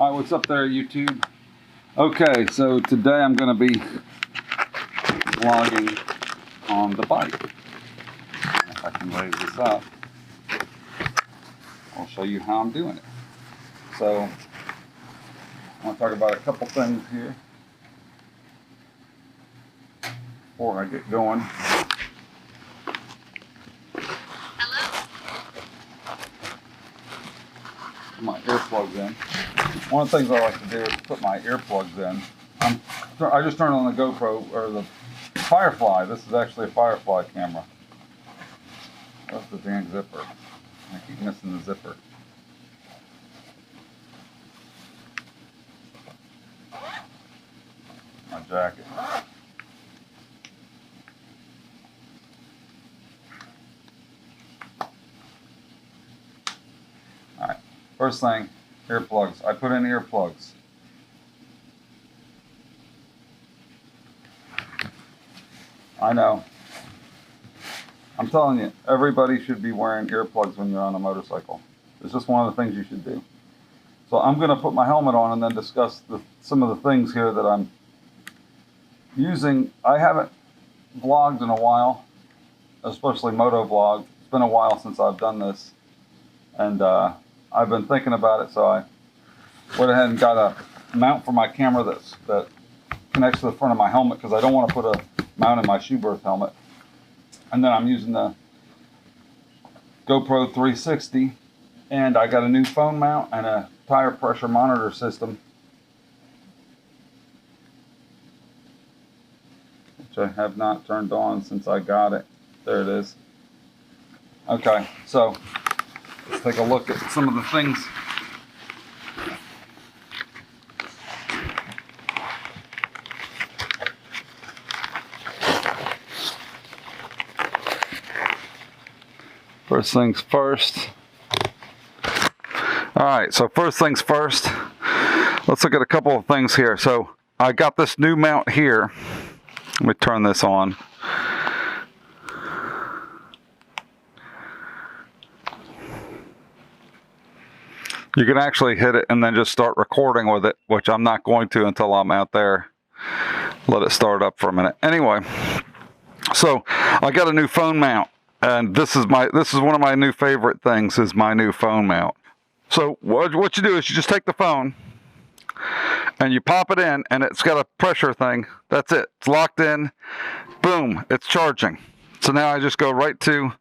Alright, what's up there, YouTube? Okay, so today I'm going to be vlogging on the bike. If I can raise this up, I'll show you how I'm doing it. So, I want to talk about a couple things here before I get going. Put my earplugs in. One of the things I like to do is put my earplugs in. I just turned on the GoPro, or the Firefly. This is actually a Firefly camera. Where's the dang zipper? I keep missing the zipper. My jacket. Alright, first thing, earplugs. I put in earplugs. I know. I'm telling you, everybody should be wearing earplugs when you're on a motorcycle. It's just one of the things you should do. So I'm going to put my helmet on and then discuss some of the things here that I'm using. I haven't vlogged in a while, especially moto vlog. It's been a while since I've done this. And I've been thinking about it, so I went ahead and got a mount for my camera that connects to the front of my helmet, because I don't want to put a mount in my shoe birth helmet. And then I'm using the GoPro 360, and I got a new phone mount and a tire pressure monitor system, which I have not turned on since I got it. There it is. Okay, so let's take a look at some of the things. First things first. Alright, so first things first. Let's look at a couple of things here. So I got this new mount here. Let me turn this on. You can actually hit it and then just start recording with it, which I'm not going to until I'm out there. Let it start up for a minute. Anyway, so I got a new phone mount, and this is one of my new favorite things, is my new phone mount. So what you do is you just take the phone and you pop it in, and it's got a pressure thing. That's it. It's locked in. Boom, it's charging. So now I just go right to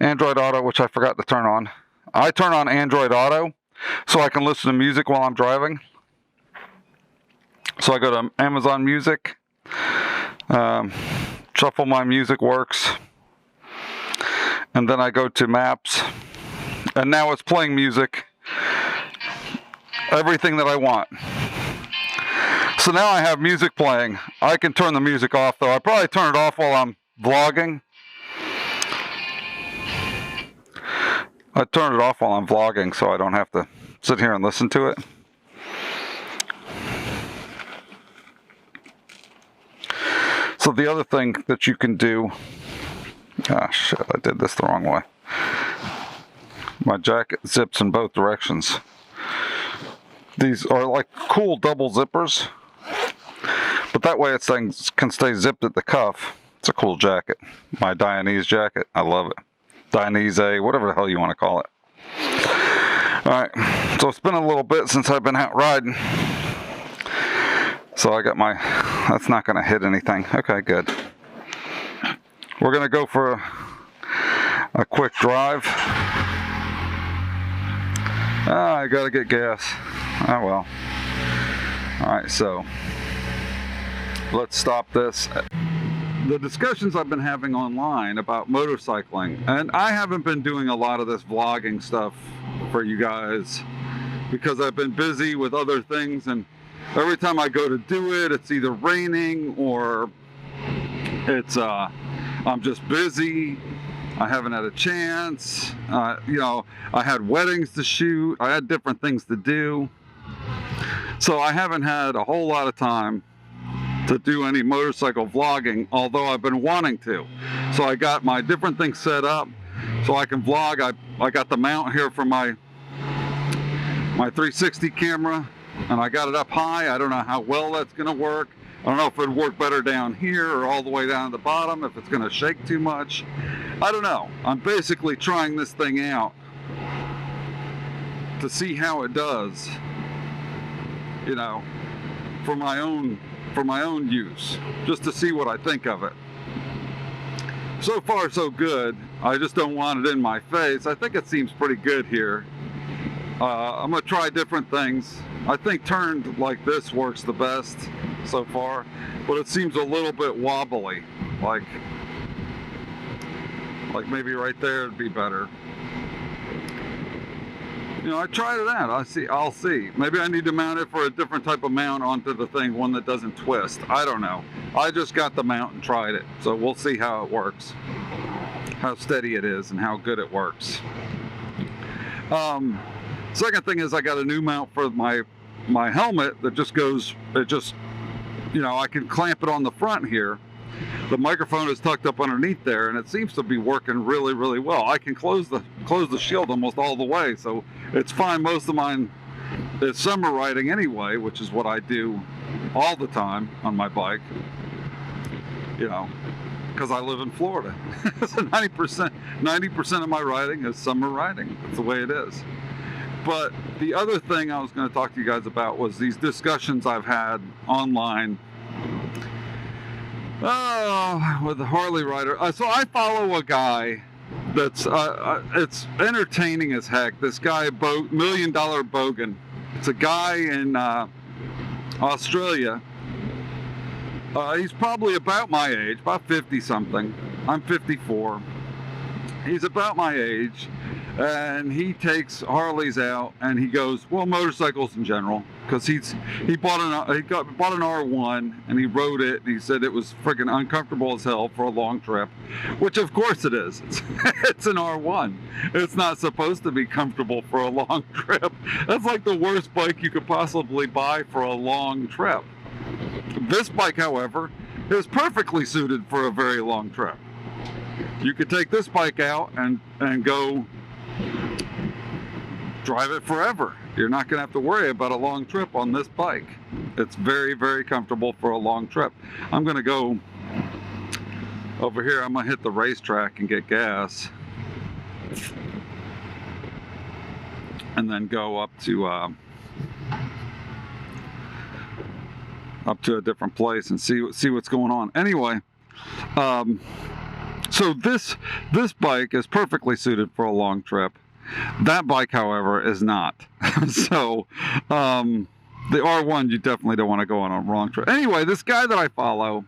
Android Auto, which I forgot to turn on. I turn on Android Auto so I can listen to music while I'm driving. So I go to Amazon Music. Shuffle My Music works. And then I go to Maps. And now it's playing music. Everything that I want. So now I have music playing. I can turn the music off, though. I probably turn it off while I'm vlogging. I turn it off while I'm vlogging so I don't have to sit here and listen to it. So the other thing that you can do... Ah, shit, I did this the wrong way. My jacket zips in both directions. These are like cool double zippers, but that way it can stay zipped at the cuff. It's a cool jacket. My Dianese jacket. I love it. Dianese, whatever the hell you want to call it. Alright, so it's been a little bit since I've been out riding. So I got my... That's not going to hit anything. Okay, good. We're going to go for a quick drive. I got to get gas. Oh well. Alright, so let's stop this. The discussions I've been having online about motorcycling, and I haven't been doing a lot of this vlogging stuff for you guys because I've been busy with other things, and every time I go to do it, it's either raining or it's I'm just busy. I haven't had a chance. You know, I had weddings to shoot. I had different things to do. So I haven't had a whole lot of time to do any motorcycle vlogging, although I've been wanting to. So I got my different things set up. so I can vlog. I got the mount here for my 360 camera, and I got it up high. I don't know how well that's going to work. I don't know if it'd work better down here or all the way down at the bottom, if it's going to shake too much. I don't know. I'm basically trying this thing out to see how it does, you know, for my own use, just to see what I think of it. So far so good. I just don't want it in my face. I think it seems pretty good here. I'm gonna try different things. I think turned like this works the best so far, but it seems a little bit wobbly, like maybe right there would be better. You know, I tried it out. I'll see. Maybe I need to mount it for a different type of mount onto the thing, one that doesn't twist. I don't know. I just got the mount and tried it, so we'll see how it works, how steady it is, and how good it works. Second thing is I got a new mount for my helmet that just goes, you know, I can clamp it on the front here. The microphone is tucked up underneath there, and it seems to be working really, really well. I can close the shield almost all the way, so it's fine. Most of mine is summer riding anyway, which is what I do all the time on my bike, you know, because I live in Florida. So 90% of my riding is summer riding. That's the way it is. But the other thing I was going to talk to you guys about was these discussions I've had online with the Harley rider. So I follow a guy that's it's entertaining as heck. This guy, $1 Million Bogen. It's a guy in Australia. He's probably about my age, about 50 something. I'm 54. He's about my age, and he takes Harleys out, and he goes, well, motorcycles in general, because he bought an R1, and he rode it, and he said it was freaking uncomfortable as hell for a long trip, which of course it is. It's an R1. It's not supposed to be comfortable for a long trip. That's like the worst bike you could possibly buy for a long trip. This bike, however, is perfectly suited for a very long trip. You could take this bike out and go drive it forever. You're not going to have to worry about a long trip on this bike. It's very, very comfortable for a long trip. I'm going to go over here. I'm going to hit the racetrack and get gas, and then go up to a different place and see what's going on. Anyway, so this bike is perfectly suited for a long trip. That bike, however, is not. So the R1, you definitely don't want to go on a long trip. Anyway, this guy that I follow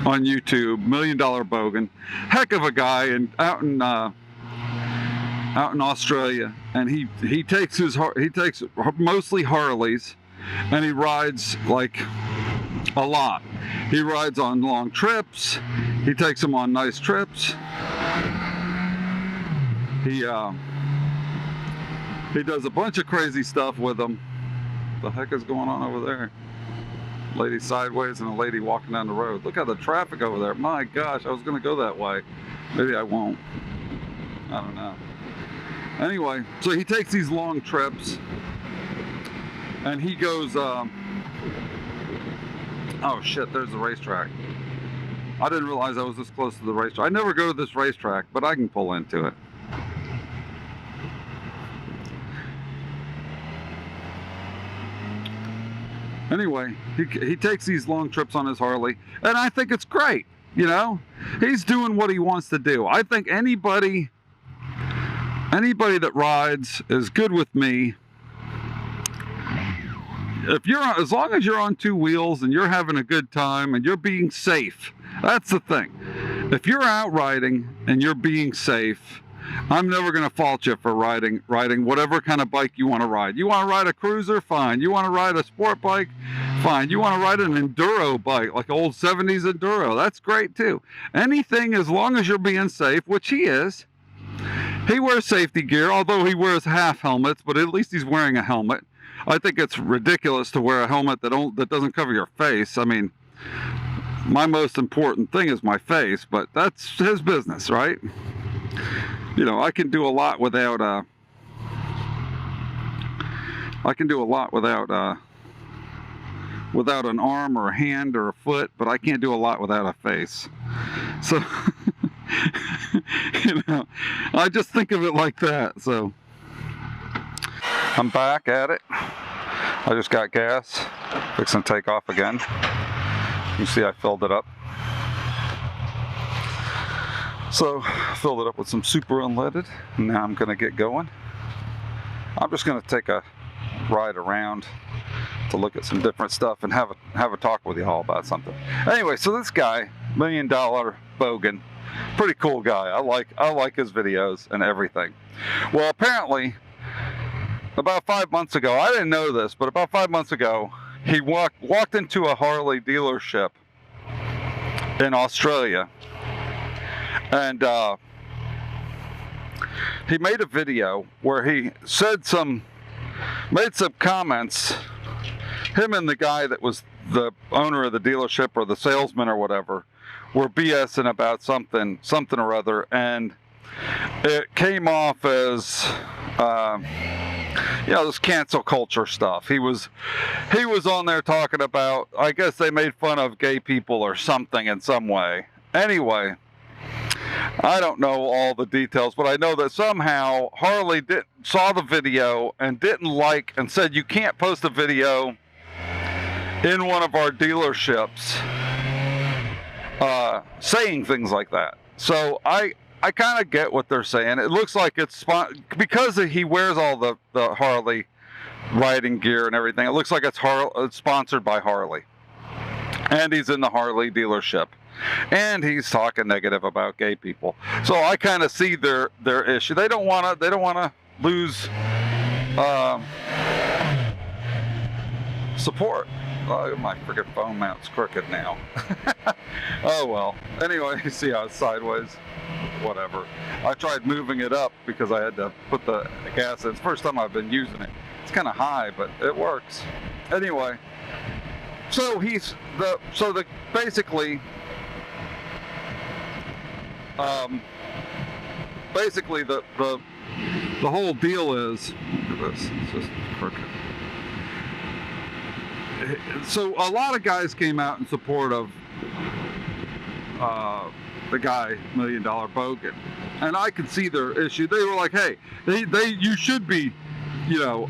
on YouTube, $1 Million Bogen, heck of a guy, and out in Australia, and he takes mostly Harleys, and he rides like a lot. He rides on long trips. He takes them on nice trips. He does a bunch of crazy stuff with them. What the heck is going on over there? Lady sideways and a lady walking down the road. Look at the traffic over there. My gosh, I was going to go that way. Maybe I won't. I don't know. Anyway, so he takes these long trips, and he goes, oh shit, there's the racetrack. I didn't realize I was this close to the racetrack. I never go to this racetrack, but I can pull into it. Anyway, he takes these long trips on his Harley, and I think it's great. You know, he's doing what he wants to do. I think anybody that rides is good with me. As long as you're on two wheels and you're having a good time and you're being safe, that's the thing. If you're out riding and you're being safe, I'm never going to fault you for riding whatever kind of bike you want to ride. You want to ride a cruiser? Fine. You want to ride a sport bike? Fine. You want to ride an enduro bike, like old 70s enduro? That's great too. Anything, as long as you're being safe, which he is. He wears safety gear, although he wears half helmets, but at least he's wearing a helmet. I think it's ridiculous to wear a helmet that doesn't cover your face. I mean, my most important thing is my face, but that's his business, right? you know, I can do a lot without without an arm or a hand or a foot, but I can't do a lot without a face. So, you know, I just think of it like that. So, I'm back at it. I just got gas, fixing to take off again. You see I filled it up. So, filled it up with some super unleaded. Now I'm gonna get going. I'm just gonna take a ride around to look at some different stuff and have a talk with you all about something. Anyway, so this guy, $1 Million Bogen, pretty cool guy. I like his videos and everything. Well, apparently, about 5 months ago, I didn't know this, but about 5 months ago, he walked into a Harley dealership in Australia, and he made a video where he made some comments. Him and the guy that was the owner of the dealership or the salesman or whatever were BSing about something or other, and it came off as you know, this cancel culture stuff. He was on there talking about, I guess they made fun of gay people or something in some way. Anyway, I don't know all the details, but I know that somehow Harley saw the video and didn't like, and said, you can't post a video in one of our dealerships saying things like that. So I kind of get what they're saying. It looks like it's because he wears all the Harley riding gear and everything. It looks like it's sponsored by Harley, and he's in the Harley dealership, and he's talking negative about gay people. So I kind of see their issue. They don't want to lose support. Oh, my freaking phone mount's crooked now. Oh well. Anyway, you see how it's sideways? Whatever. I tried moving it up because I had to put the gas in. It's the first time I've been using it. It's kind of high, but it works. Anyway, so basically the whole deal is, look at this, it's just crooked. So a lot of guys came out in support of the guy, $1 Million Bogen, and I could see their issue. They were like, hey, you should be, you know,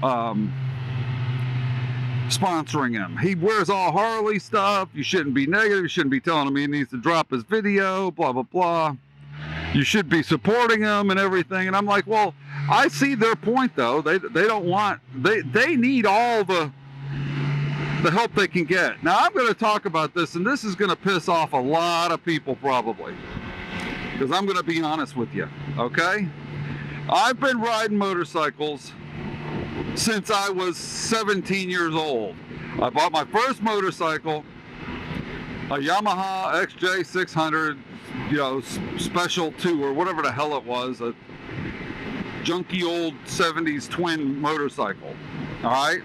sponsoring him. He wears all Harley stuff. You shouldn't be negative. You shouldn't be telling him he needs to drop his video, blah blah blah. You should be supporting him and everything. And I'm like, well, I see their point though. They don't want, they need all the help they can get. Now I'm going to talk about this, and this is going to piss off a lot of people probably, because I'm going to be honest with you, okay? I've been riding motorcycles since I was 17 years old. I bought my first motorcycle, a Yamaha XJ600, you know, Special 2 or whatever the hell it was, a junky old 70s twin motorcycle, all right?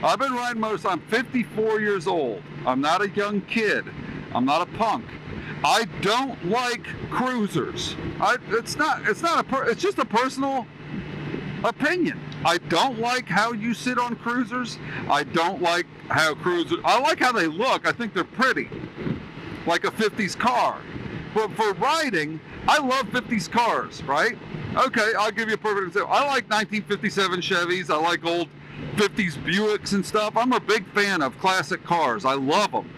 I've been riding motorcycles. I'm 54 years old. I'm not a young kid. I'm not a punk. I don't like cruisers. It's just a personal opinion. I don't like how you sit on cruisers. I don't like how cruisers, I like how they look. I think they're pretty, like a 50s car. But for riding, I love 50s cars, right? Okay, I'll give you a perfect example. I like 1957 Chevys. I like old 50s Buicks and stuff. I'm a big fan of classic cars. I love them.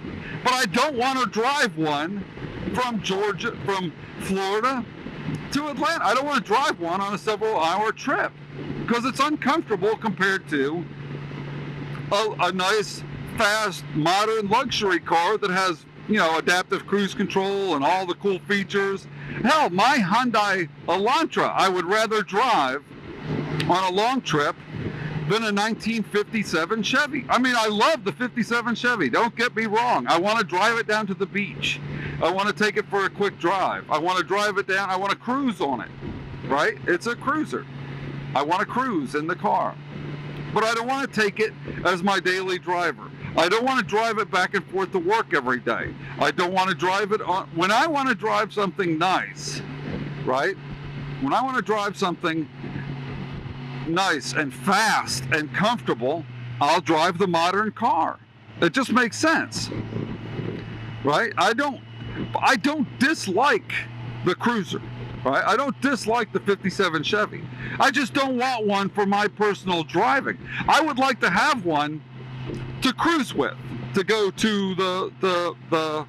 But I don't want to drive one from Florida to Atlanta. I don't want to drive one on a several-hour trip because it's uncomfortable compared to a nice, fast, modern luxury car that has, you know, adaptive cruise control and all the cool features. Hell, my Hyundai Elantra I would rather drive on a long trip than a 1957 Chevy. I mean, I love the 57 Chevy. Don't get me wrong. I want to drive it down to the beach. I want to take it for a quick drive. I want to drive it down. I want to cruise on it, right? It's a cruiser. I want to cruise in the car. But I don't want to take it as my daily driver. I don't want to drive it back and forth to work every day. I don't want to drive it on, when I want to drive something nice, right? When I want to drive something nice and fast and comfortable, I'll drive the modern car. It just makes sense, right? I don't dislike the Cruiser, right? I don't dislike the 57 Chevy. I just don't want one for my personal driving. I would like to have one to cruise with, to go to the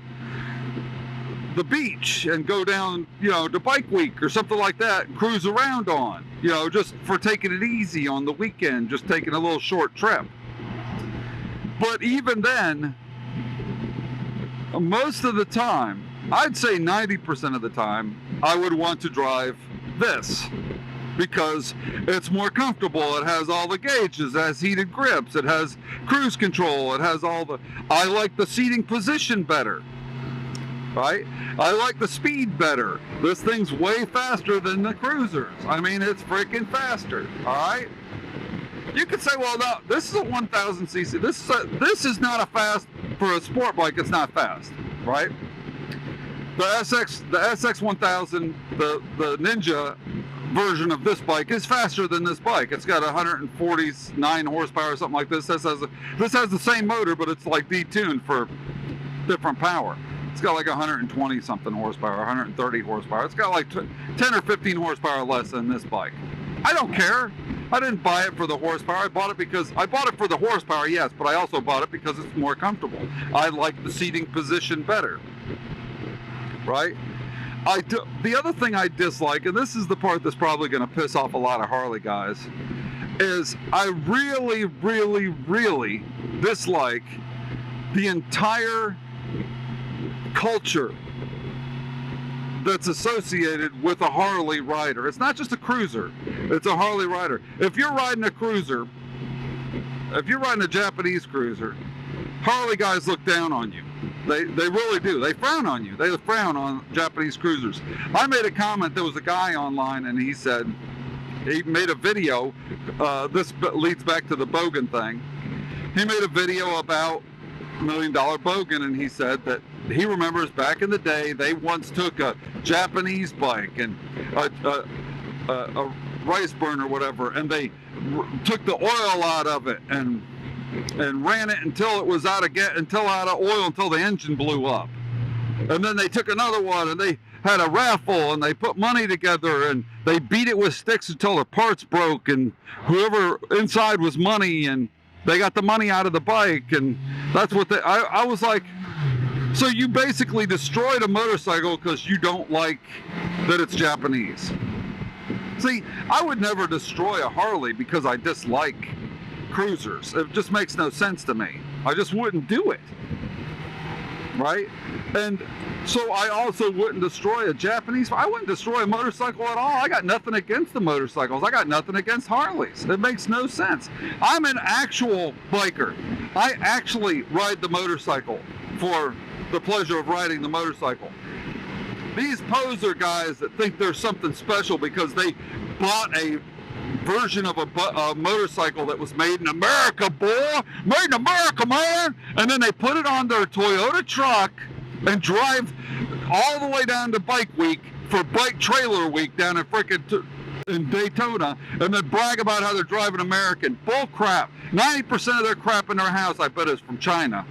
beach and go down, to Bike Week or something like that, and cruise around on, just for taking it easy on the weekend, just taking a little short trip. But even then, most of the time, I'd say 90% of the time, I would want to drive this because it's more comfortable. It has all the gauges, it has heated grips, it has cruise control, it has I like the seating position better, right? I like the speed better. This thing's way faster than the Cruisers. I mean, it's freaking faster, all right? You could say, well, no, this is a 1000 cc. This is not a fast, for a sport bike, it's not fast, right? The SX 1000, the Ninja version of this bike is faster than this bike. It's got 149 horsepower or something like this. This has the same motor, but it's like detuned for different power. It's got like 120 something horsepower, 130 horsepower. It's got like 10 or 15 horsepower less than this bike. I don't care. I didn't buy it for the horsepower. I bought it for the horsepower, yes, but I also bought it because it's more comfortable. I like the seating position better, right? The other thing I dislike, and this is the part that's probably going to piss off a lot of Harley guys, is I really, really, really dislike the entire culture that's associated with a Harley rider. It's not just a cruiser, it's a Harley rider. If you're riding a cruiser, if you're riding a Japanese cruiser, Harley guys look down on you. They really do. They frown on you. They frown on Japanese cruisers. I made a comment, there was a guy online and he said, he made a video, this leads back to the Bogen thing. He made a video about $1 Million Bogen, and he said that he remembers back in the day they once took a Japanese bike and a rice burner or whatever, and they took the oil out of it and ran it until it was out of oil, until the engine blew up. And then they took another one and they had a raffle and they put money together and they beat it with sticks until the parts broke, and whoever inside was money, and they got the money out of the bike. And that's what I was like, so you basically destroyed a motorcycle because you don't like that it's Japanese. See, I would never destroy a Harley because I dislike cruisers. It just makes no sense to me. I just wouldn't do it, right? And so I also wouldn't destroy a Japanese. I wouldn't destroy a motorcycle at all. I got nothing against the motorcycles. I got nothing against Harleys. It makes no sense. I'm an actual biker. I actually ride the motorcycle for the pleasure of riding the motorcycle. These poser guys that think there's something special because they bought a version of a motorcycle that was made in America, boy, made in America, man, and then they put it on their Toyota truck and drive all the way down to Bike Week for Bike Trailer Week down in frickin' in Daytona, and then brag about how they're driving American. Bull crap. 90% of their crap in their house, I bet, is from China.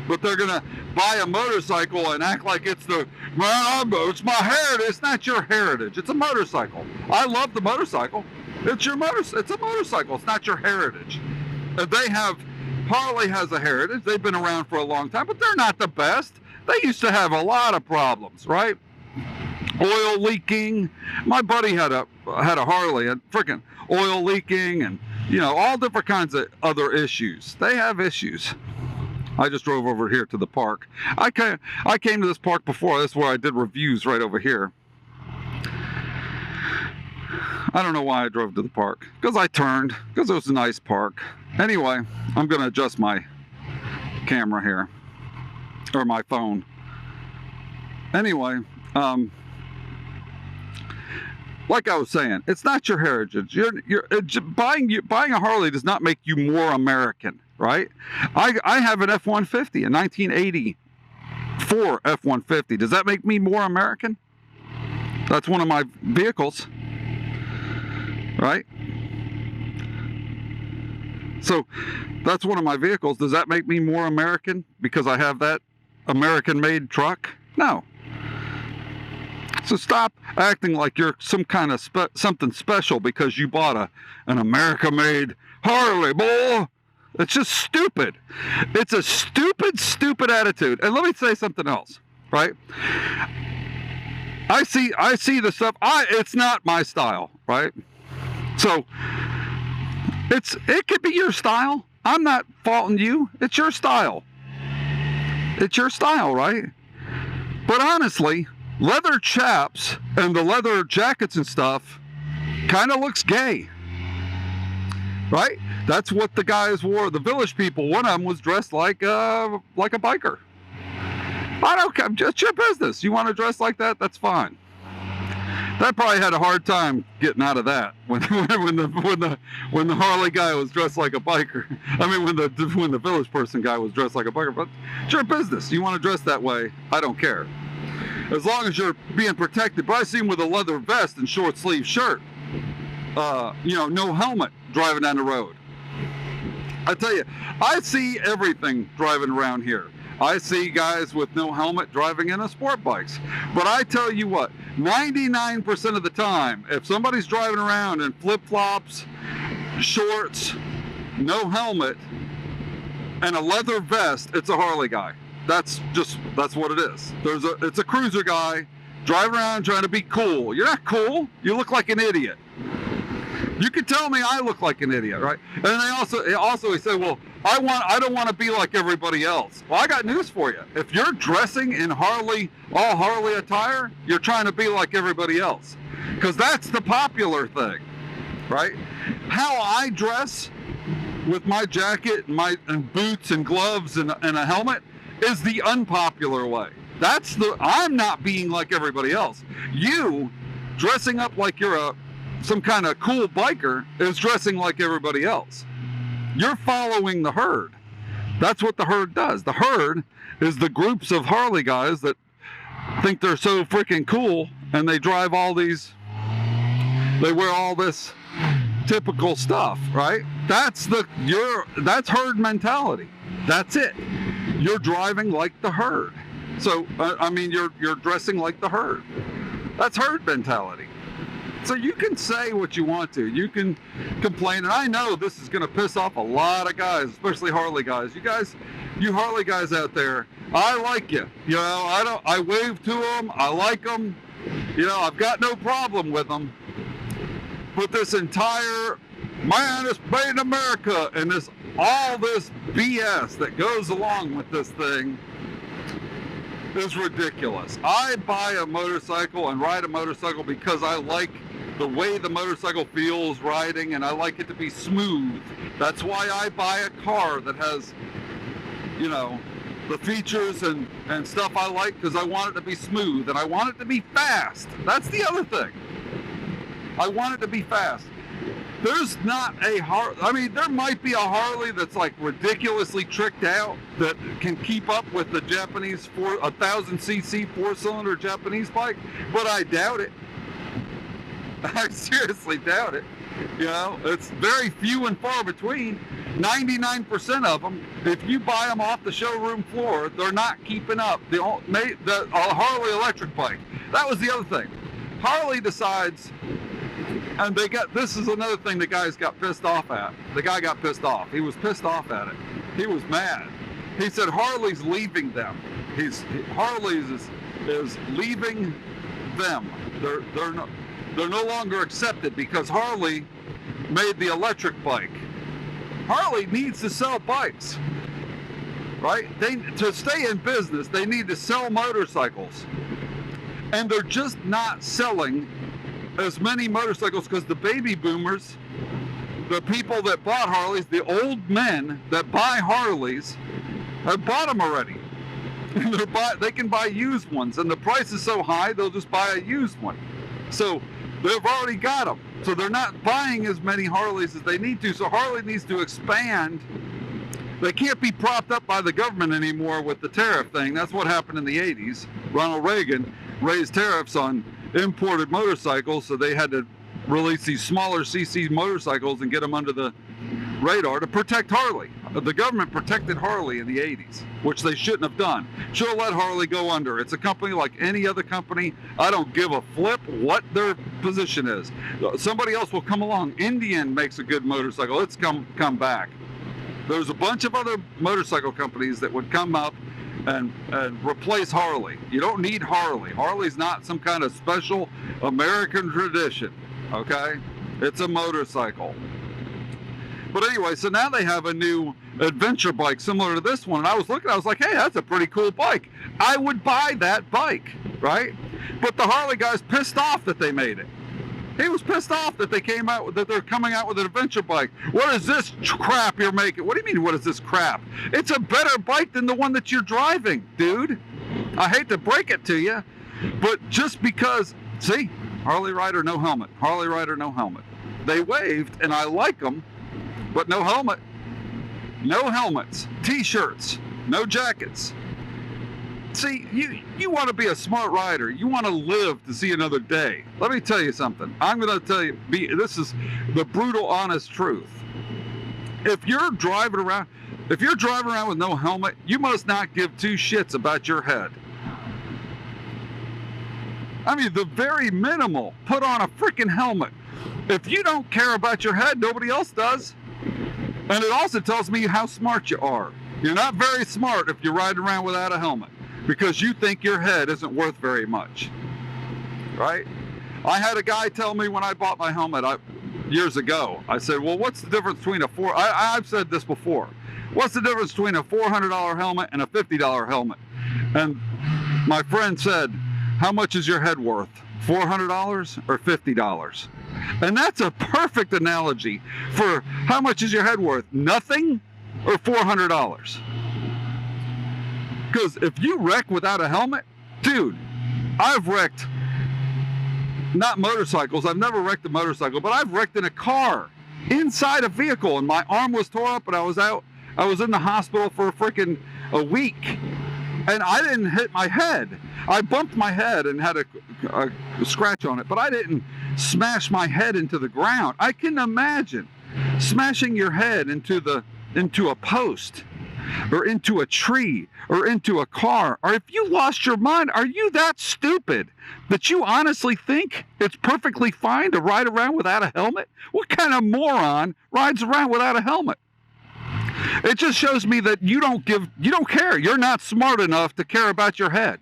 But they're gonna buy a motorcycle and act like it's it's my heritage. It's not your heritage. It's a motorcycle. I love the motorcycle. It's a motorcycle. It's not your heritage. Harley has a heritage. They've been around for a long time, but they're not the best. They used to have a lot of problems, right? Oil leaking. My buddy had a Harley, and freaking oil leaking, and all different kinds of other issues. They have issues. I just drove over here to the park. I came to this park before. That's where I did reviews, right over here. I don't know why I drove to the park. Because I turned. Because it was a nice park. Anyway, I'm going to adjust my camera here. Or my phone. Anyway, like I was saying, it's not your heritage. Buying a Harley does not make you more American, right? I have an F-150, a 1984 F-150. Does that make me more American? That's one of my vehicles. right? So that's one of my vehicles. Does that make me more American because I have that American-made truck? No. So stop acting like you're some kind of something special because you bought an America-made Harley, boy. It's just stupid. It's a stupid attitude. And let me say something else, right? I see the stuff. It's not my style, right? So it could be your style. I'm not faulting you. It's your style. It's your style, right? But honestly, leather chaps and the leather jackets and stuff kind of looks gay, right? That's what the guys wore. The village people, one of them was dressed like a biker. I don't care. It's your business. You want to dress like that? That's fine. That probably had a hard time getting out of that when the Harley guy was dressed like a biker. I mean, when the village person guy was dressed like a biker. But it's your business. You want to dress that way? I don't care. As long as you're being protected. But I see him with a leather vest and short sleeve shirt. No helmet driving down the road. I tell you, I see everything driving around here. I see guys with no helmet driving in a sport bikes. But I tell you what, 99% of the time, if somebody's driving around in flip-flops, shorts, no helmet, and a leather vest, it's a Harley guy. That's what it is. It's a cruiser guy driving around trying to be cool. You're not cool. You look like an idiot. You can tell me I look like an idiot, right? And they also he said, well, I don't want to be like everybody else. Well, I got news for you. If you're dressing in all Harley attire, you're trying to be like everybody else. Because that's the popular thing, right? How I dress with my jacket and boots and gloves and a helmet is the unpopular way. I'm not being like everybody else. You dressing up like you're some kind of cool biker is dressing like everybody else. You're following the herd. That's what the herd does. The herd is the groups of Harley guys that think they're so freaking cool and they drive they wear all this typical stuff, right? That's herd mentality. That's it. You're driving like the herd. So, you're dressing like the herd. That's herd mentality. So you can say what you want to. You can complain. And I know this is going to piss off a lot of guys, especially Harley guys. You Harley guys out there, I like you. I wave to them. I like them. I've got no problem with them. But this entire, man, it's made in America, and all this BS that goes along with this thing is ridiculous. I buy a motorcycle and ride a motorcycle because I like the way the motorcycle feels riding, and I like it to be smooth. That's why I buy a car that has, the features and stuff I like, because I want it to be smooth and I want it to be fast. That's the other thing. I want it to be fast. There's not a Harley. There might be a Harley that's like ridiculously tricked out that can keep up with the Japanese 1,000cc 4-cylinder Japanese bike, but I doubt it. I seriously doubt it. It's very few and far between. 99% of them, if you buy them off the showroom floor, they're not keeping up. The Harley electric bike. That was the other thing. Harley decides. And this is another thing the guys got pissed off at. The guy got pissed off. He was pissed off at it. He was mad. He said Harley's leaving them. Harley's is leaving them. They're no longer accepted because Harley made the electric bike. Harley needs to sell bikes, right? To stay in business, they need to sell motorcycles. And they're just not selling as many motorcycles because the baby boomers, the people that bought Harleys, the old men that buy Harleys, have bought them already. And they can buy used ones, and the price is so high they'll just buy a used one. So they've already got them. So they're not buying as many Harleys as they need to. So Harley needs to expand. They can't be propped up by the government anymore with the tariff thing. That's what happened in the 80s. Ronald Reagan raised tariffs on imported motorcycles, so they had to release these smaller CC motorcycles and get them under the radar to protect Harley. The government protected Harley in the 80s, which they shouldn't have done. Should have let Harley go under. It's a company like any other company. I don't give a flip what their position is. Somebody else will come along. Indian makes a good motorcycle. Let's come back. There's a bunch of other motorcycle companies that would come up and replace Harley. You don't need Harley. Harley's not some kind of special American tradition, okay? It's a motorcycle. But anyway, so now they have a new adventure bike similar to this one. And I was looking, I was like, hey, that's a pretty cool bike. I would buy that bike, right? But the Harley guy's pissed off that they made it. He was pissed off that they're coming out with an adventure bike. What is this crap you're making? What do you mean, what is this crap? It's a better bike than the one that you're driving, dude. I hate to break it to you, but just because, see, Harley rider, no helmet. Harley rider, no helmet. They waved, and I like them, but no helmet. No helmets. T-shirts. No jackets. See, you want to be a smart rider. You want to live to see another day. Let me tell you something. I'm going to tell you, this is the brutal, honest truth. If you're driving around with no helmet, you must not give two shits about your head. I mean, the very minimal, put on a freaking helmet. If you don't care about your head, nobody else does. And it also tells me how smart you are. You're not very smart if you're riding around without a helmet, because you think your head isn't worth very much, right? I had a guy tell me when I bought my helmet years ago, I said, well, what's the difference between I've said this before. What's the difference between a $400 helmet and a $50 helmet? And my friend said, how much is your head worth? $400 or $50? And that's a perfect analogy for how much is your head worth? Nothing or $400? Because if you wreck without a helmet, dude, I've wrecked, not motorcycles, I've never wrecked a motorcycle, but I've wrecked in a car, inside a vehicle, and my arm was tore up and I was in the hospital for a week, and I didn't hit my head. I bumped my head and had a scratch on it, but I didn't smash my head into the ground. I can imagine smashing your head into a post, or into a tree, or into a car. Or if you lost your mind, are you that stupid that you honestly think it's perfectly fine to ride around without a helmet? What kind of moron rides around without a helmet? It just shows me that you don't care. You're not smart enough to care about your head.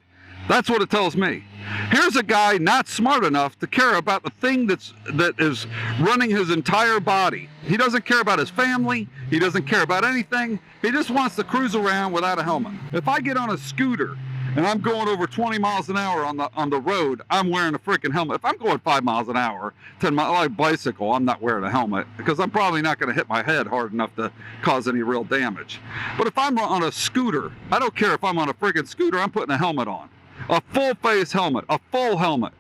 That's what it tells me. Here's a guy not smart enough to care about the thing that is running his entire body. He doesn't care about his family. He doesn't care about anything. He just wants to cruise around without a helmet. If I get on a scooter and I'm going over 20 miles an hour on the road, I'm wearing a freaking helmet. If I'm going 5 miles an hour, 10 miles, like bicycle, I'm not wearing a helmet because I'm probably not going to hit my head hard enough to cause any real damage. But if I'm on a scooter, I don't care if I'm on a freaking scooter, I'm putting a helmet on. A full face helmet, a full helmet.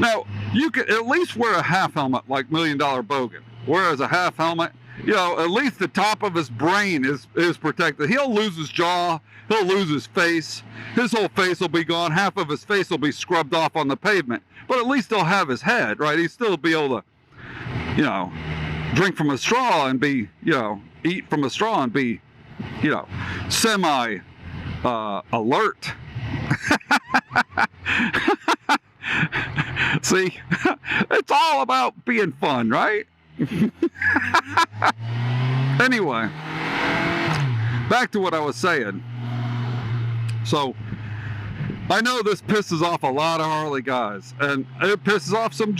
Now, you can at least wear a half helmet like $1 Million Bogen. Whereas a half helmet, at least the top of his brain is protected. He'll lose his jaw, he'll lose his face. His whole face will be gone. Half of his face will be scrubbed off on the pavement. But at least he'll have his head, right? He'll still be able to, drink from a straw and be, eat from a straw and be, semi alert. See, it's all about being fun, right? Anyway, back to what I was saying. So, I know this pisses off a lot of Harley guys, and it pisses off some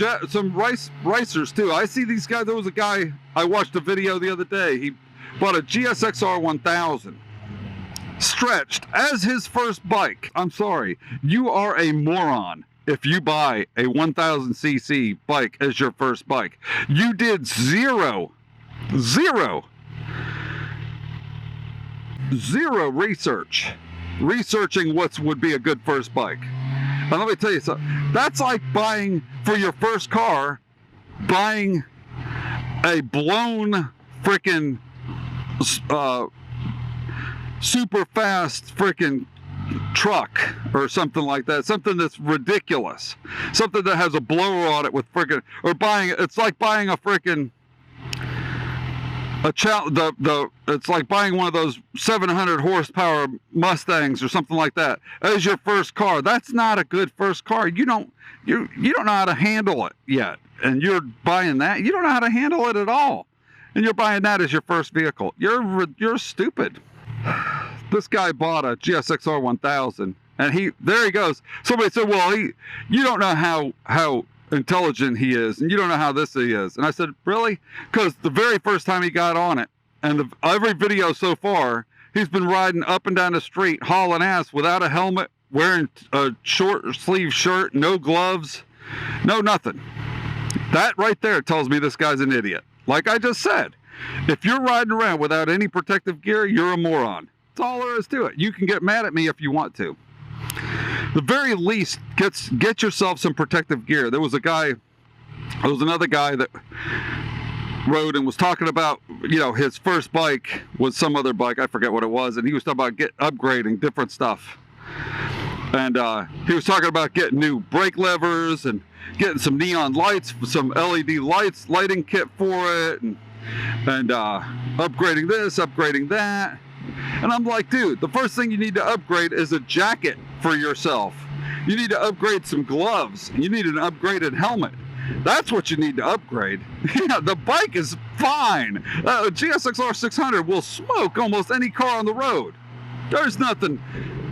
racers too. I see these guys. There was a guy, I watched a video the other day. He bought a GSXR 1000. Stretched as his first bike. I'm sorry, you are a moron if you buy a 1000cc bike as your first bike. You did zero researching what would be a good first bike. And let me tell you something, that's like buying for your first car, buying a blown freaking super fast freaking truck or something like that, something that's ridiculous, something that has a blower on it with freaking, or it's like buying a freaking it's like buying one of those 700 horsepower Mustangs or something like that as your first car. That's not a good first car. You don't know how to handle it yet, and you're buying that. You don't know how to handle it at all, and you're buying that as your first vehicle. You're stupid. This guy bought a GSX-R 1000, and there he goes. Somebody said, well, you don't know how intelligent he is, and you don't know how this he is. And I said, really? Because the very first time he got on it, and every video so far, he's been riding up and down the street hauling ass without a helmet, wearing a short sleeve shirt, no gloves, no nothing. That right there tells me this guy's an idiot. Like I just said, if you're riding around without any protective gear, you're a moron. That's all there is to it. You can get mad at me if you want to. The very least, get yourself some protective gear. There was another guy that rode and was talking about, his first bike was some other bike, I forget what it was, and he was talking about upgrading different stuff. And he was talking about getting new brake levers and getting some neon lights, some LED lighting kit for it, and upgrading this, upgrading that. And I'm like, dude, the first thing you need to upgrade is a jacket for yourself. You need to upgrade some gloves. You need an upgraded helmet. That's what you need to upgrade. The bike is fine. A GSX-R 600 will smoke almost any car on the road. There's nothing.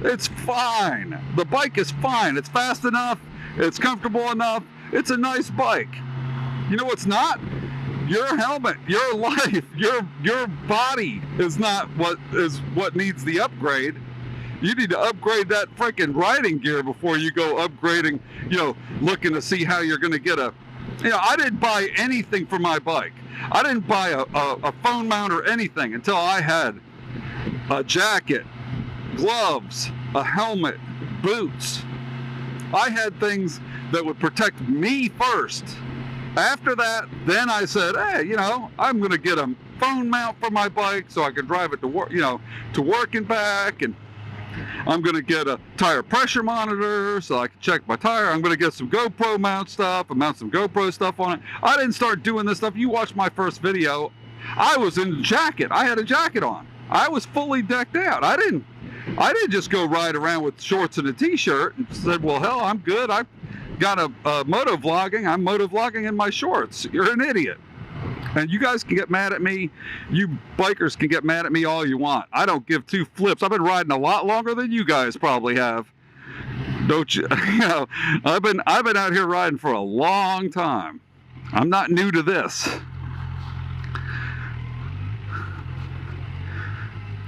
It's fine. The bike is fine. It's fast enough. It's comfortable enough. It's a nice bike. You know what's not? Your helmet, your life, your body is not what needs the upgrade. You need to upgrade that freaking riding gear before you go upgrading, looking to see how you're going to get I didn't buy anything for my bike. I didn't buy a phone mount or anything until I had a jacket, gloves, a helmet, boots. I had things that would protect me first. After that, then I said, hey, I'm going to get a phone mount for my bike so I can drive it to work, to work and back. And I'm going to get a tire pressure monitor so I can check my tire. I'm going to get some GoPro mount stuff and mount some GoPro stuff on it. I didn't start doing this stuff. You watched my first video. I was in a jacket. I had a jacket on. I was fully decked out. I didn't just go ride around with shorts and a t-shirt and said, well, hell, I'm good. I got a moto vlogging. I'm moto vlogging in my shorts. You're an idiot. And you guys can get mad at me. You bikers can get mad at me all you want. I don't give two flips. I've been riding a lot longer than you guys probably have. Don't you? I've been out here riding for a long time. I'm not new to this.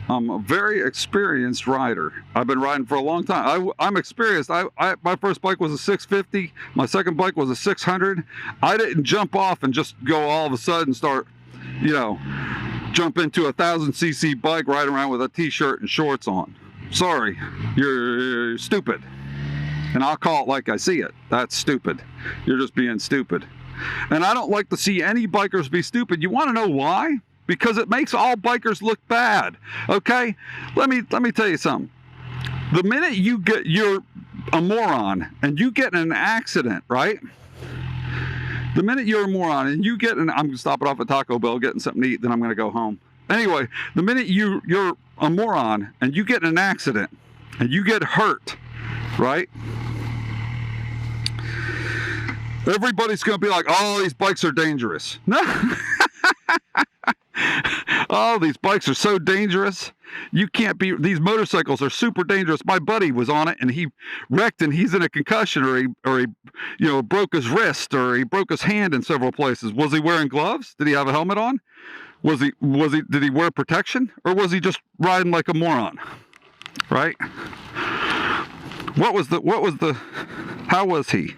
I'm a very experienced rider. I've been riding for a long time. I'm experienced. My first bike was a 650. My second bike was a 600. I didn't jump off and just go all of a sudden start, jump into a 1000cc bike riding around with a t-shirt and shorts on. Sorry, you're stupid. And I'll call it like I see it. That's stupid. You're just being stupid. And I don't like to see any bikers be stupid. You want to know why? Because it makes all bikers look bad. Okay? Let me tell you something. The minute you're a moron and you get in an accident, right? The minute you're a moron and you get I'm going to stop it off at Taco Bell, getting something to eat, then I'm going to go home. Anyway, the minute you're a moron and you get in an accident and you get hurt, right? Everybody's going to be like, oh, these bikes are dangerous. No. Oh, these bikes are so dangerous. You can't be, these motorcycles are super dangerous. My buddy was on it and he wrecked and he's in a concussion or he broke his wrist or he broke his hand in several places. Was he wearing gloves? Did he have a helmet on? Did he wear protection or was he just riding like a moron? Right? How was he?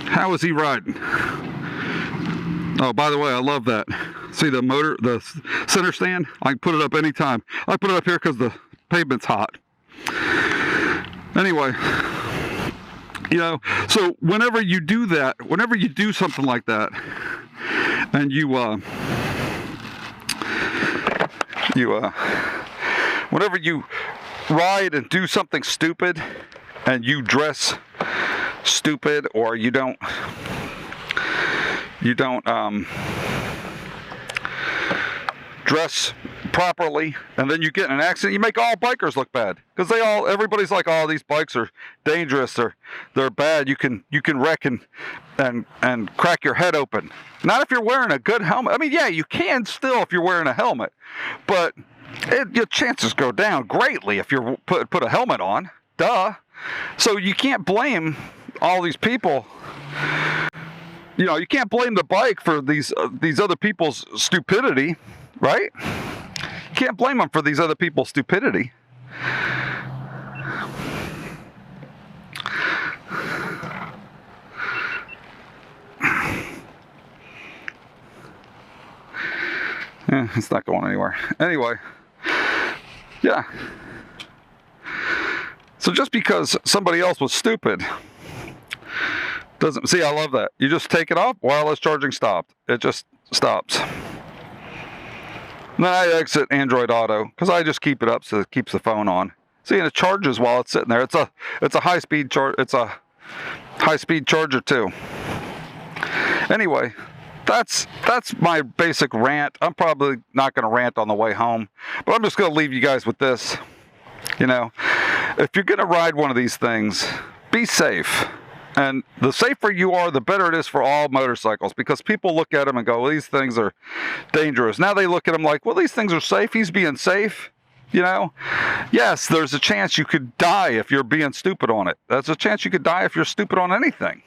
How was he riding? Oh, by the way, I love that. See the center stand? I can put it up anytime. I put it up here because the pavement's hot. Anyway, so whenever you do that, whenever you do something like that, and whenever you ride and do something stupid, and you dress stupid, or you don't dress properly, and then you get in an accident, you make all bikers look bad, because everybody's like, oh, these bikes are dangerous, they're bad, you can wreck and crack your head open. Not if you're wearing a good helmet. I mean, yeah, you can still if you're wearing a helmet, but your chances go down greatly if you put a helmet on. Duh. So you can't blame all these people. You know, you can't blame the bike for these other people's stupidity, right? You can't blame them for these other people's stupidity. Yeah, it's not going anywhere. Anyway, yeah. So just because somebody else was stupid doesn't... See, I love that. You just take it off, wireless charging stopped. It just stops. Then I exit Android Auto, because I just keep it up so it keeps the phone on. See, and it charges while it's sitting there. It's a high-speed charge. It's a high-speed charger too. Anyway, that's my basic rant. I'm probably not going to rant on the way home, but I'm just going to leave you guys with this. You know, if you're going to ride one of these things, be safe. And the safer you are, the better it is for all motorcycles, because people look at them and go, well, these things are dangerous. Now they look at them like, well, these things are safe. He's being safe. You know, yes, there's a chance you could die if you're being stupid on it. There's a chance you could die if you're stupid on anything.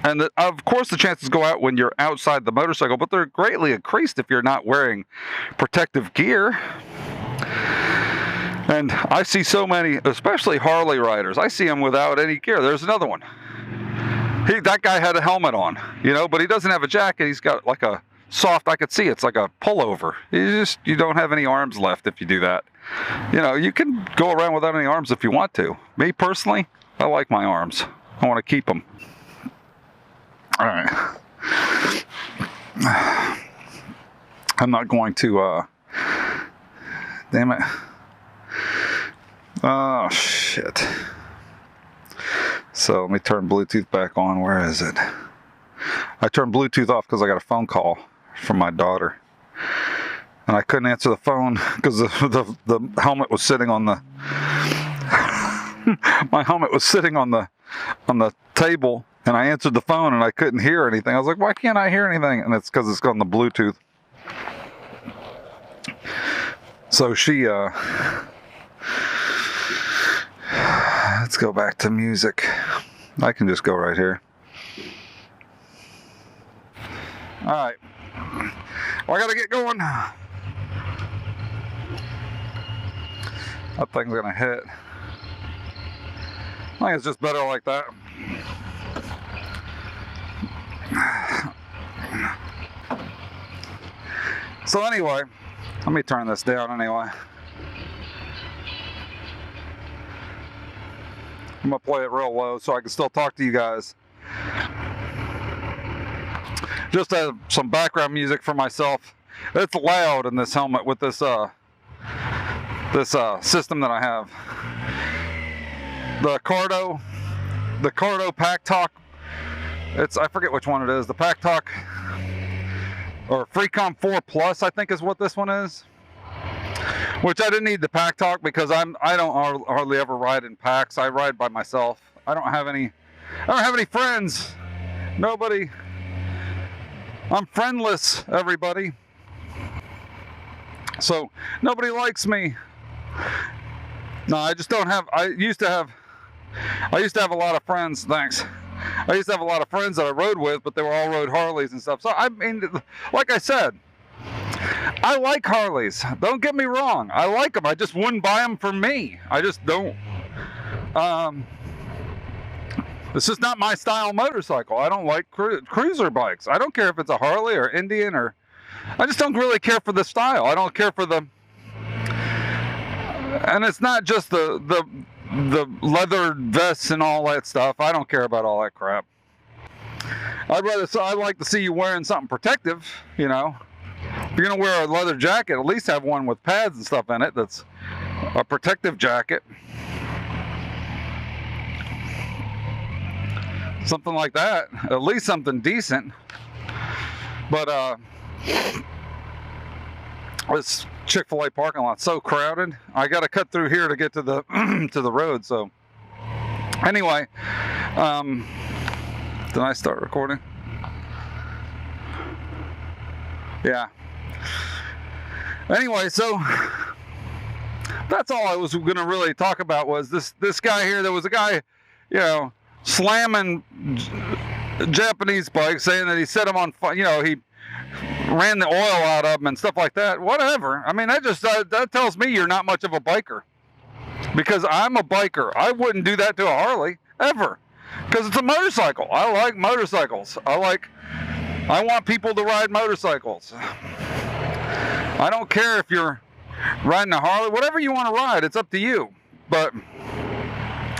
And of course, the chances go out when you're outside the motorcycle, but they're greatly increased if you're not wearing protective gear. And I see so many, especially Harley riders, I see them without any gear. There's another one. That guy had a helmet on, you know, but he doesn't have a jacket. He's got like a soft, I could see it's like a pullover. You don't have any arms left if you do that. You know, you can go around without any arms if you want to. Me personally, I like my arms. I want to keep them. All right. I'm not going to, damn it. Oh, shit. So let me turn Bluetooth back on. Where is it? I turned Bluetooth off because I got a phone call from my daughter. And I couldn't answer the phone because the helmet was sitting on the... my helmet was sitting on the table. And I answered the phone and I couldn't hear anything. I was like, why can't I hear anything? And it's because it's on the Bluetooth. So she... let's go back to music. I can just go right here. All right. Well, I gotta get going. That thing's gonna hit. I think it's just better like that. So anyway, let me turn this down anyway. I'm going to play it real low so I can still talk to you guys. Just have some background music for myself. It's loud in this helmet with this system that I have. The Cardo Pack Talk. I forget which one it is. The Pack Talk or Freecom 4 Plus, I think is what this one is. Which I didn't need the Pack Talk because I don't hardly ever ride in packs. I ride by myself. I don't have any friends. Nobody. I'm friendless, everybody. So nobody likes me. No, I just don't have. I used to have a lot of friends. Thanks. I used to have a lot of friends that I rode with, but they were all rode Harleys and stuff. So I mean, like I said, I like Harleys. Don't get me wrong. I like them. I just wouldn't buy them for me. I just don't. This is not my style motorcycle. I don't like cruiser bikes. I don't care if it's a Harley or Indian or... I just don't really care for the style. I don't care for the... And it's not just the leather vests and all that stuff. I don't care about all that crap. I'd like to see you wearing something protective, you know. If you're going to wear a leather jacket, at least have one with pads and stuff in it that's a protective jacket, something like that, at least something decent. But this Chick-fil-A parking lot's so crowded. I got to cut through here to get to the to the road. So anyway, did I start recording? Yeah. Anyway, so that's all I was going to really talk about, was this guy here. There was a guy, you know, slamming Japanese bikes, saying that he set them on fire. You know, he ran the oil out of them and stuff like that. Whatever. I mean, that just that tells me you're not much of a biker, because I'm a biker. I wouldn't do that to a Harley ever, because it's a motorcycle. I like motorcycles. I want people to ride motorcycles. I don't care if you're riding a Harley, whatever you want to ride, it's up to you. But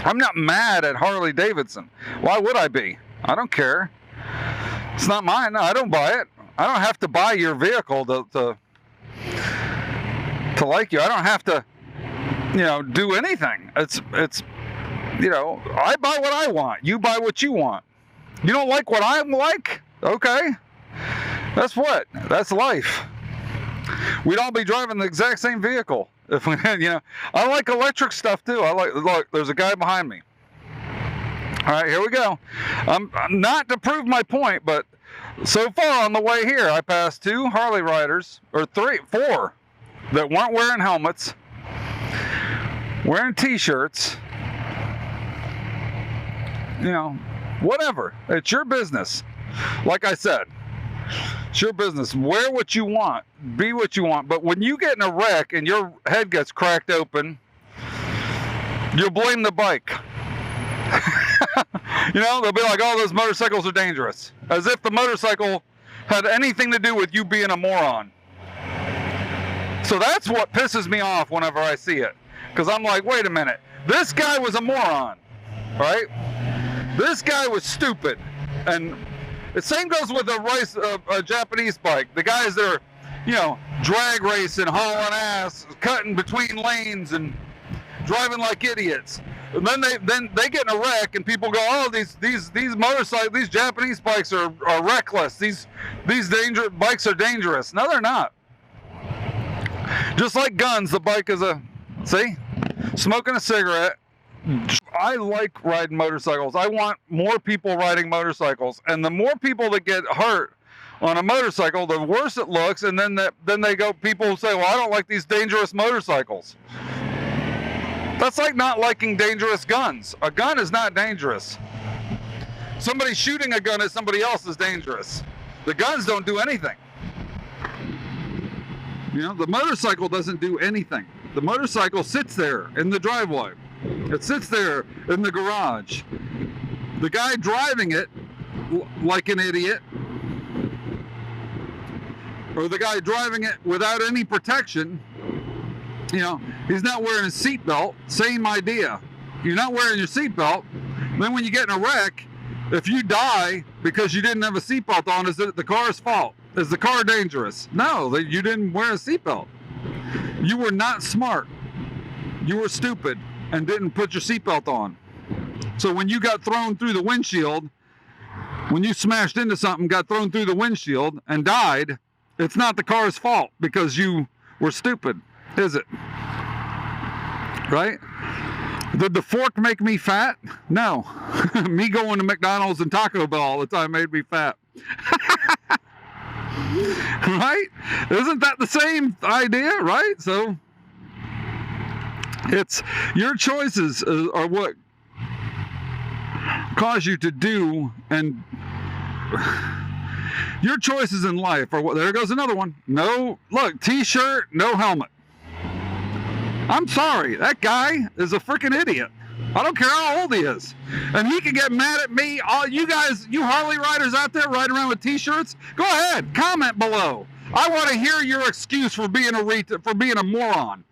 I'm not mad at Harley Davidson. Why would I be? I don't care. It's not mine. No, I don't buy it. I don't have to buy your vehicle to like you. I don't have to, you know, do anything. It's you know, I buy what I want. You buy what you want. You don't like what I like? Okay. That's life. We'd all be driving the exact same vehicle if we had, you know. I like electric stuff too. Look, there's a guy behind me. All right, here we go. I'm not to prove my point, but so far on the way here, I passed 2 Harley riders, or 4, that weren't wearing helmets, wearing t-shirts. You know, whatever. It's your business. Like I said, it's your business. Wear what you want. Be what you want. But when you get in a wreck and your head gets cracked open, you'll blame the bike. You know, they'll be like, oh, those motorcycles are dangerous. As if the motorcycle had anything to do with you being a moron. So that's what pisses me off whenever I see it. Because I'm like, wait a minute. This guy was a moron. Right? This guy was stupid. And the same goes with a Japanese bike. The guys that are, you know, drag racing, hauling ass, cutting between lanes and driving like idiots. And then they get in a wreck and people go, oh, these motorcycles, these Japanese bikes are reckless. These bikes are dangerous. No, they're not. Just like guns, the bike is smoking a cigarette. I like riding motorcycles. I want more people riding motorcycles, and the more people that get hurt on a motorcycle, the worse it looks. And then they go, people say, well, I don't like these dangerous motorcycles. That's like not liking dangerous guns. A gun is not dangerous. Somebody shooting a gun at somebody else is dangerous. The guns don't do anything. You know, the motorcycle doesn't do anything. The motorcycle sits there in the driveway. It sits there in the garage. The guy driving it like an idiot, or the guy driving it without any protection, you know, he's not wearing a seatbelt. Same idea. You're not wearing your seatbelt. Then when you get in a wreck, if you die because you didn't have a seatbelt on, is it the car's fault? Is the car dangerous? No, you didn't wear a seatbelt. You were not smart. You were stupid and didn't put your seatbelt on. So when you got thrown through the windshield, when you smashed into something, got thrown through the windshield and died, it's not the car's fault because you were stupid, is it? Right? Did the fork make me fat? No. Me going to McDonald's and Taco Bell all the time made me fat. Right? Isn't that the same idea, right? So it's your choices are what cause you to do, and your choices in life are what. There goes another one. No, look, t-shirt, no helmet. I'm sorry, that guy is a freaking idiot. I don't care how old he is. And he can get mad at me. All you guys, you Harley riders out there riding around with t-shirts, go ahead, comment below. I want to hear your excuse for being a moron.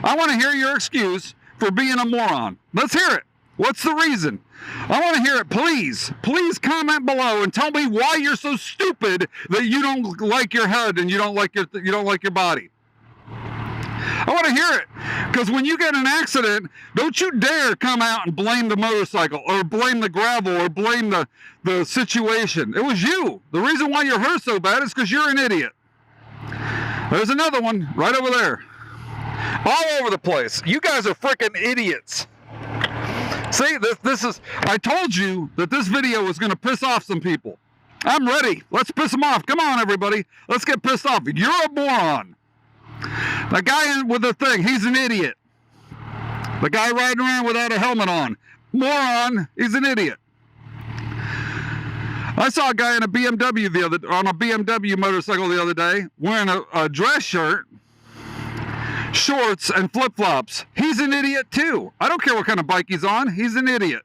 I want to hear your excuse for being a moron. Let's hear it. What's the reason? I want to hear it, please. Please comment below and tell me why you're so stupid that you don't like your head and you don't like your body. I want to hear it. Because when you get in an accident, don't you dare come out and blame the motorcycle or blame the gravel or blame the situation. It was you. The reason why you're hurt so bad is because you're an idiot. There's another one right over there. All over the place. You guys are freaking idiots. See, this is, I told you that this video was going to piss off some people. I'm ready. Let's piss them off. Come on, everybody. Let's get pissed off. You're a moron. The guy with the thing, he's an idiot. The guy riding around without a helmet on, moron, he's an idiot. I saw a guy in a BMW on a BMW motorcycle the other day, wearing a dress shirt, shorts, and flip-flops. He's an idiot too. I don't care what kind of bike he's on, he's an idiot.